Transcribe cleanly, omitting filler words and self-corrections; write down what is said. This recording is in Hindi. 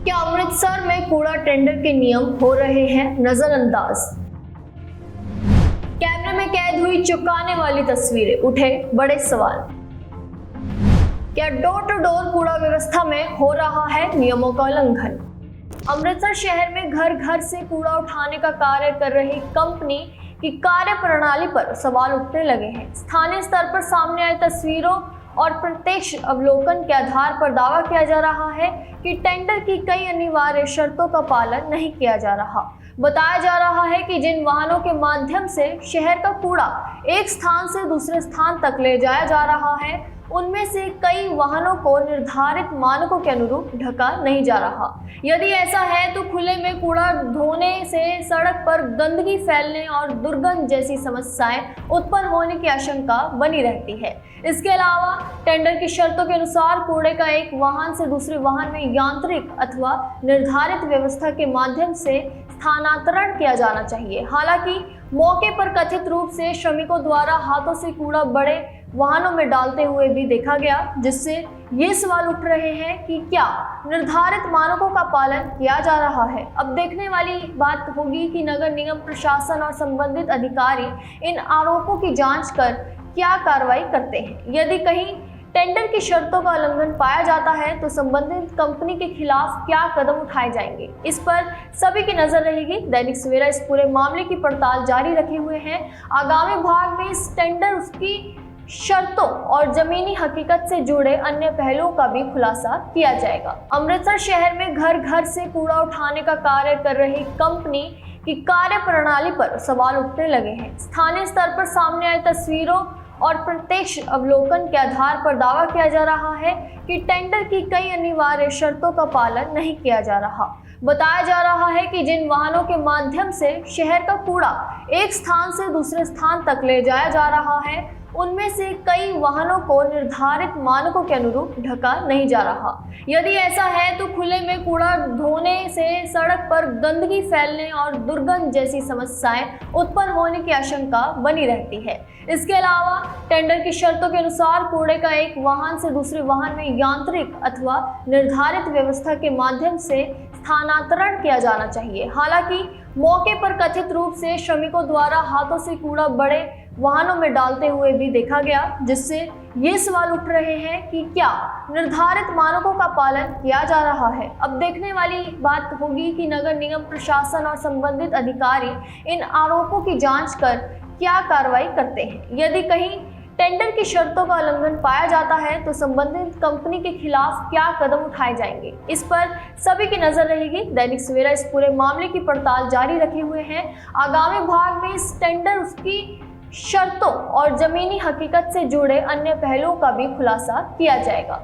क्या अमृतसर में कूड़ा टेंडर के नियम हो रहे हैं नजरअंदाज? कैमरे में कैद हुई चौंकाने वाली तस्वीरें, उठे बड़े सवाल। क्या डोर टू डोर कूड़ा व्यवस्था में हो रहा है नियमों का उल्लंघन? अमृतसर शहर में घर घर से कूड़ा उठाने का कार्य कर रही कंपनी की कार्य प्रणाली पर सवाल उठने लगे हैं। स्थानीय स्तर पर सामने आई तस्वीरों और प्रत्यक्ष अवलोकन के आधार पर दावा किया जा रहा है कि टेंडर की कई अनिवार्य शर्तों का पालन नहीं किया जा रहा। बताया जा रहा है कि जिन वाहनों के माध्यम से शहर का कूड़ा एक स्थान से दूसरे स्थान तक ले जाया जा रहा है, उनमें से कई वाहनों को निर्धारित मानकों के अनुरूप ढका नहीं जा रहा। यदि ऐसा है तो खुले में कूड़ा ढोने से सड़क पर गंदगी फैलने और दुर्गंध जैसी समस्याएं उत्पन्न होने की आशंका बनी रहती है। इसके अलावा टेंडर की शर्तों के अनुसार कूड़े का एक वाहन से दूसरे वाहन में यांत्रिक अथवा निर्धारित व्यवस्था के माध्यम से स्थानांतरण किया जाना चाहिए। हालांकि मौके पर कथित रूप से श्रमिकों द्वारा हाथों से कूड़ा बड़े वाहनों में डालते हुए भी देखा गया, जिससे ये सवाल उठ रहे हैं कि क्या निर्धारित मानकों का पालन किया जा रहा है। अब देखने वाली बात होगी कि नगर निगम प्रशासन और संबंधित अधिकारी इन आरोपों की जांच कर क्या कार्रवाई करते हैं। यदि कहीं टेंडर की शर्तों का उल्लंघन पाया जाता है तो संबंधित कंपनी के खिलाफ क्या कदम उठाए जाएंगे, इस पर सभी की नजर रहेगी। दैनिक सवेरा इस पूरे मामले की पड़ताल जारी रखे हुए हैं। आगामी भाग में इस टेंडर, उसकी शर्तों और जमीनी हकीकत से जुड़े अन्य पहलुओं का भी खुलासा किया जाएगा। अमृतसर शहर में घर घर से कूड़ा उठाने का कार्य कर रही कंपनी की कार्य प्रणाली पर सवाल उठने लगे हैं। स्थानीय स्तर पर सामने आई तस्वीरों और प्रत्यक्ष अवलोकन के आधार पर दावा किया जा रहा है कि टेंडर की कई अनिवार्य शर्तों का पालन नहीं किया जा रहा। बताया जा रहा है कि जिन वाहनों के माध्यम से शहर का कूड़ा एक स्थान से दूसरे स्थान तक ले जाया जा रहा है, उनमें से कई वाहनों को निर्धारित मानकों के अनुरूप ढका नहीं जा रहा। यदि ऐसा है तो खुले में कूड़ा ढोने से सड़क पर गंदगी फैलने और दुर्गंध जैसी समस्याएं उत्पन्न होने की आशंका बनी रहती है। इसके अलावा टेंडर की शर्तों के अनुसार कूड़े का एक वाहन से दूसरे वाहन में यांत्रिक अथवा निर्धारित व्यवस्था के माध्यम से स्थानांतरण किया जाना चाहिए। हालांकि मौके पर कथित रूप से श्रमिकों द्वारा हाथों से कूड़ा बड़े वाहनों में डालते हुए भी देखा गया, जिससे ये सवाल उठ रहे हैं कि क्या निर्धारित मानकों का पालन किया जा रहा है। अब देखने वाली बात होगी कि नगर निगम प्रशासन और संबंधित अधिकारी इन आरोपों की जांच कर क्या कार्रवाई करते हैं। यदि कहीं टेंडर की शर्तों का उल्लंघन पाया जाता है तो संबंधित कंपनी के खिलाफ क्या कदम उठाए जाएंगे, इस पर सभी की नजर रहेगी। दैनिक सवेरा इस पूरे मामले की पड़ताल जारी रखे हुए हैं। आगामी भाग में इस टेंडर, उसकी शर्तों और जमीनी हकीकत से जुड़े अन्य पहलुओं का भी खुलासा किया जाएगा।